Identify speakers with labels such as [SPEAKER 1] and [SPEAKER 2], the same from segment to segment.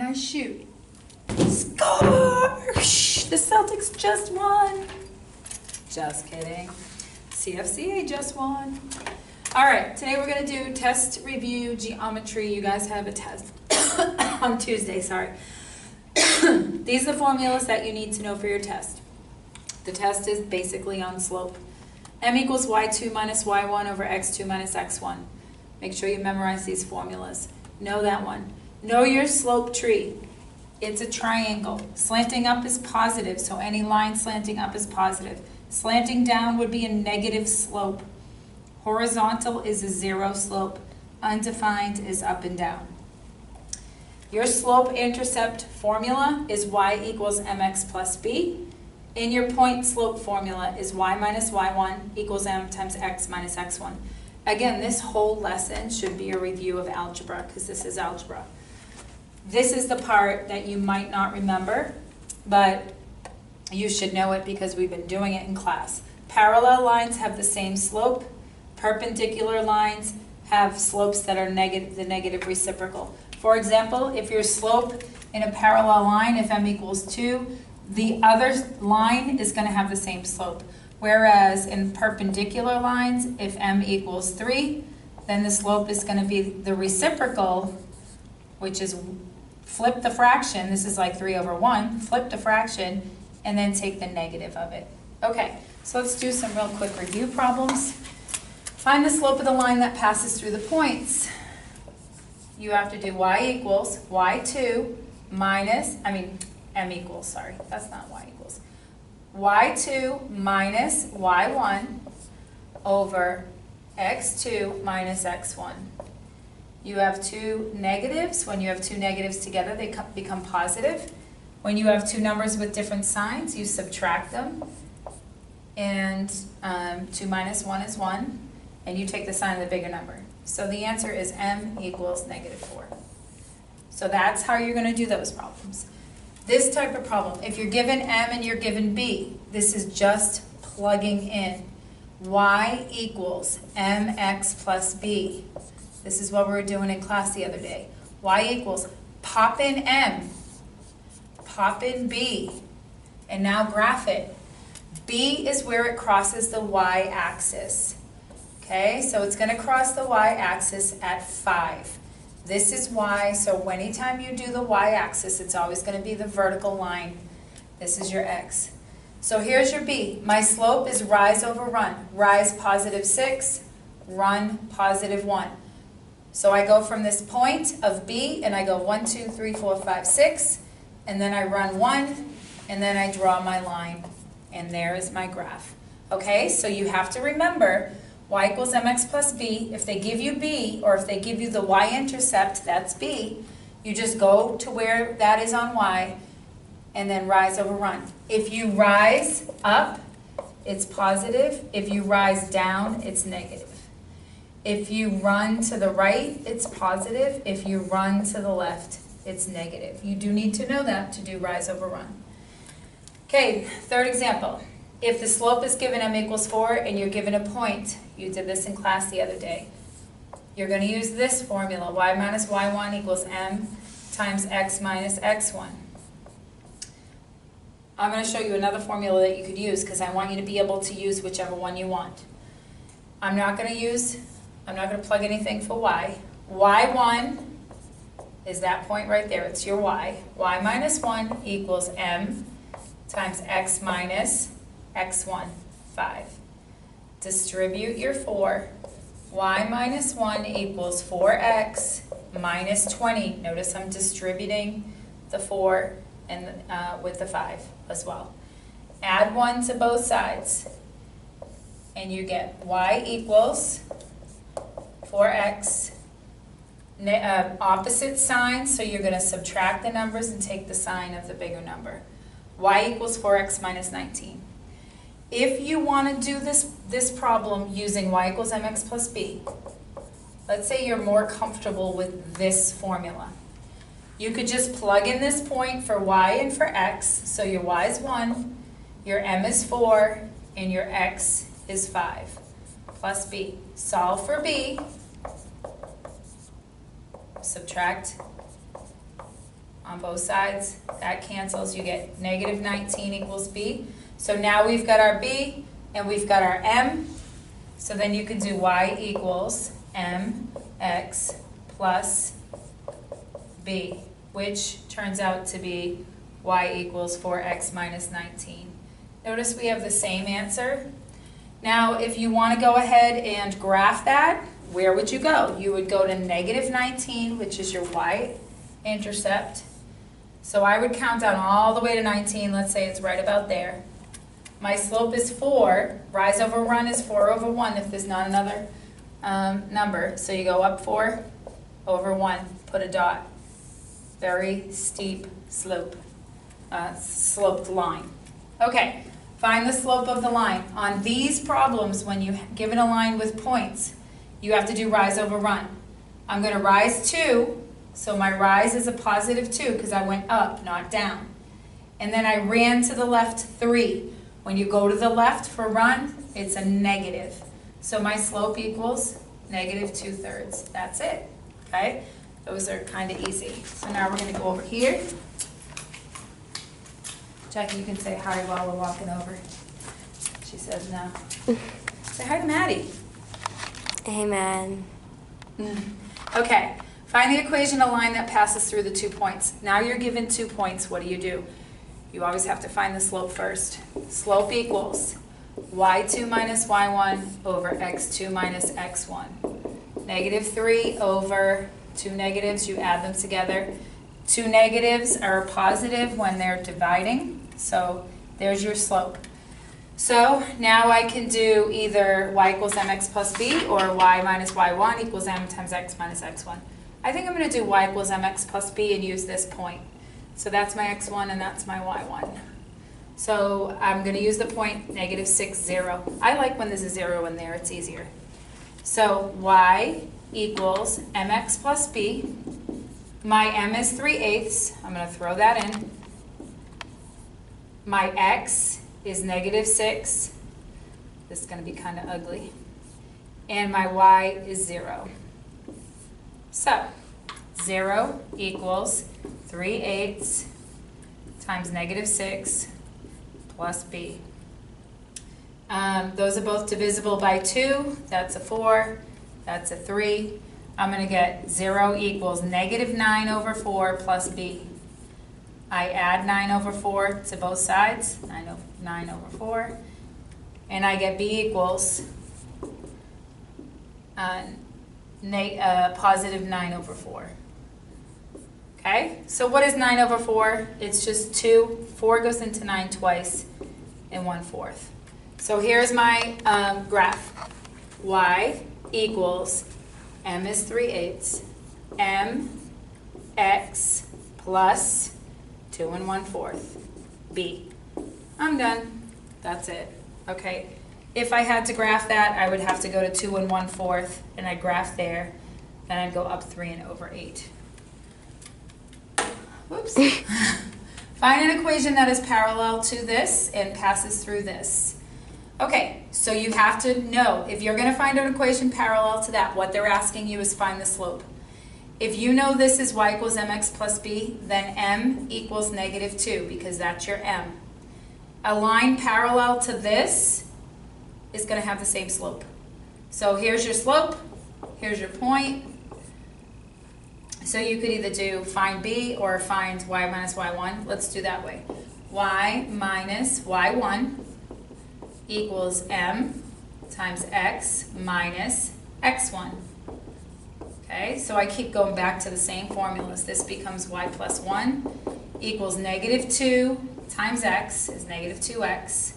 [SPEAKER 1] my shoe. Score! The Celtics just won. Just kidding. CFCA just won. All right, today we're going to do test review geometry. You guys have a test on Tuesday, sorry. These are the formulas that you need to know for your test. The test is basically on slope. M equals y2 minus y1 over x2 minus x1. Make sure you memorize these formulas. Know that one. Know your slope tree. It's a triangle. Slanting up is positive, so any line slanting up is positive. Slanting down would be a negative slope. Horizontal is a zero slope. Undefined is up and down. Your slope-intercept formula is y equals mx plus b. And your point slope formula is y minus y1 equals m times x minus x1. Again, this whole lesson should be a review of algebra because this is algebra. This is the part that you might not remember, but you should know it because we've been doing it in class. Parallel lines have the same slope. Perpendicular lines have slopes that are the negative reciprocal. For example, if your slope in a parallel line, if m equals 2, the other line is going to have the same slope. Whereas in perpendicular lines, if m equals 3, then the slope is going to be the reciprocal, which is flip the fraction. This is like 3 over 1. Flip the fraction, and then take the negative of it. Okay, so let's do some real quick review problems. Find the slope of the line that passes through the points. You have to do y equals y2 minus, m equals, sorry, that's not y equals. y2 minus y1 over x2 minus x1. You have two negatives. When you have two negatives together, they become positive. When you have two numbers with different signs, you subtract them. And 2 minus 1 is 1. And you take the sign of the bigger number. So the answer is m equals -4. So that's how you're going to do those problems. This type of problem, if you're given m and you're given b, this is just plugging in. Y equals mx plus b. This is what we were doing in class the other day. Y equals, pop in m, pop in b, and now graph it. B is where it crosses the y-axis. Okay, so it's going to cross the y-axis at 5. This is y, so anytime you do the y-axis, it's always going to be the vertical line. This is your x. So here's your b. My slope is rise over run. Rise +6, run +1. So I go from this point of b, and I go 1, 2, 3, 4, 5, 6, and then I run 1, and then I draw my line, and there is my graph. Okay, so you have to remember y equals mx plus b. If they give you b, or if they give you the y-intercept, that's b, you just go to where that is on y, and then rise over run. If you rise up, it's positive. If you rise down, it's negative. If you run to the right, it's positive. If you run to the left, it's negative. You do need to know that to do rise over run. Okay, third example. If the slope is given m equals 4 and you're given a point, you did this in class the other day, you're going to use this formula, y minus y1 equals m times x minus x1. I'm going to show you another formula that you could use because I want you to be able to use whichever one you want. I'm not going to plug anything for y. y1 is that point right there. It's your y. y minus 1 equals m times x minus x1, 5. Distribute your 4. Y minus 1 equals 4x minus 20. Notice I'm distributing the 4 and with the 5 as well. Add 1 to both sides, and you get y equals 4x, opposite sign, so you're going to subtract the numbers and take the sign of the bigger number. Y equals 4x minus 19. If you want to do this problem using y equals mx plus b, let's say you're more comfortable with this formula. You could just plug in this point for y and for x, so your y is 1, your m is 4, and your x is 5, plus b. Solve for b, subtract on both sides. That cancels. You get negative 19 equals b. So now we've got our b and we've got our m. So then you can do y equals mx plus b, which turns out to be y equals 4x minus 19. Notice we have the same answer. Now, if you want to go ahead and graph that, where would you go? You would go to negative 19, which is your y-intercept. So I would count down all the way to 19. Let's say it's right about there. My slope is 4. Rise over run is 4 over 1 if there's not another number. So you go up 4 over 1, put a dot. Very steep slope, sloped line. Okay, find the slope of the line. On these problems, when you're given a line with points, you have to do rise over run. I'm going to rise 2, so my rise is a positive 2 because I went up, not down. And then I ran to the left 3. When you go to the left for run, it's a negative. So my slope equals negative 2/3. That's it. Okay? Those are kind of easy. So now we're going to go over here. Jackie, you can say hi while we're walking over. She says no. Say hi to Maddie.
[SPEAKER 2] Amen.
[SPEAKER 1] Okay. Find the equation of line that passes through the 2 points. Now you're given 2 points. What do? You always have to find the slope first. Slope equals y2 minus y1 over x2 minus x1. Negative 3 over 2 negatives, you add them together. 2 negatives are positive when they're dividing, so there's your slope. So now I can do either y equals mx plus b or y minus y1 equals m times x minus x1. I think I'm going to do y equals mx plus b and use this point. So that's my x1 and that's my y1. So I'm going to use the point negative 6, 0. I like when there's a 0 in there, it's easier. So y equals mx plus b. My m is 3/8. I'm going to throw that in. My x is negative 6. This is going to be kind of ugly. And my y is 0. So 0 equals 3/8 times negative 6 plus b. Those are both divisible by 2. That's a 4. That's a 3. I'm going to get 0 equals negative 9 over 4 plus b. I add 9 over 4 to both sides, 9 over 4, and I get b equals positive 9 over 4. Okay, so what is 9 over 4? It's just 2. 4 goes into 9 twice and 1/4. So here's my graph. Y equals m is 3/8, m x plus 2 and 1/4 b. I'm done. That's it. Okay. If I had to graph that, I would have to go to 2 and 1/4, and I'd graph there. Then I'd go up 3 and over 8. Whoops. Find an equation that is parallel to this and passes through this. Okay, so you have to know, if you're going to find an equation parallel to that, what they're asking you is find the slope. If you know this is y equals mx plus b, then m equals negative 2, because that's your m. A line parallel to this is going to have the same slope. So here's your slope, here's your point. So you could either do find b or find y minus y1. Let's do that way. Y minus y1 equals m times x minus x1. Okay, so I keep going back to the same formulas. This becomes y plus 1 equals negative 2 times x is negative 2x.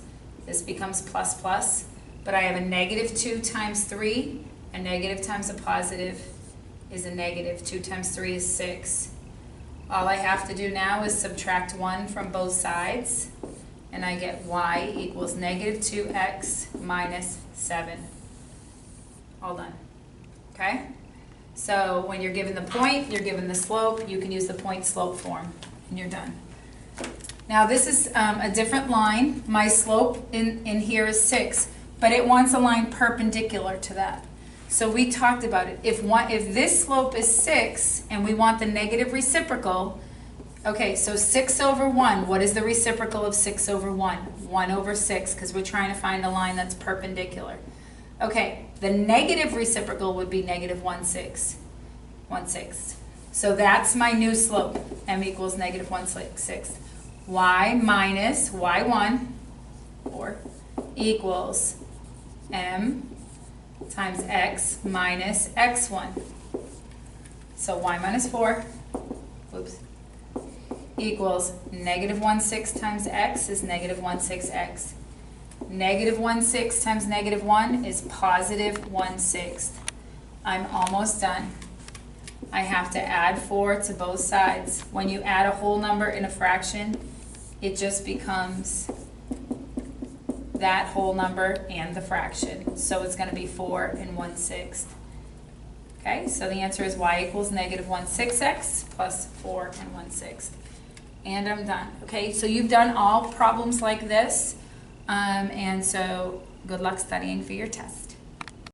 [SPEAKER 1] This becomes plus plus, but I have a negative 2 times 3. A negative times a positive is a negative. 2 times 3 is 6. All I have to do now is subtract 1 from both sides, and I get y equals negative 2x minus 7. All done. Okay? So when you're given the point, you're given the slope, you can use the point slope form, and you're done. Now this is a different line. My slope in here is 6, but it wants a line perpendicular to that. So we talked about it. If this slope is 6 and we want the negative reciprocal, Okay, so 6 over 1, what is the reciprocal of 6 over 1? 1 over 6, because we're trying to find a line that's perpendicular. Okay, the negative reciprocal would be negative 1/6. 1/6. So that's my new slope. M equals negative 1/6. Y minus y1, 4, equals M times x minus x1. So y minus 4, whoops, equals negative 1/6 times x is negative 1/6x. Negative 1/6 times negative 1 is positive 1/6. I'm almost done. I have to add 4 to both sides. When you add a whole number in a fraction, it just becomes that whole number and the fraction. So it's going to be 4 and 1/6. Okay, so the answer is y equals negative 1/6x plus 4 and 1/6. And I'm done. Okay, so you've done all problems like this. And so good luck studying for your test.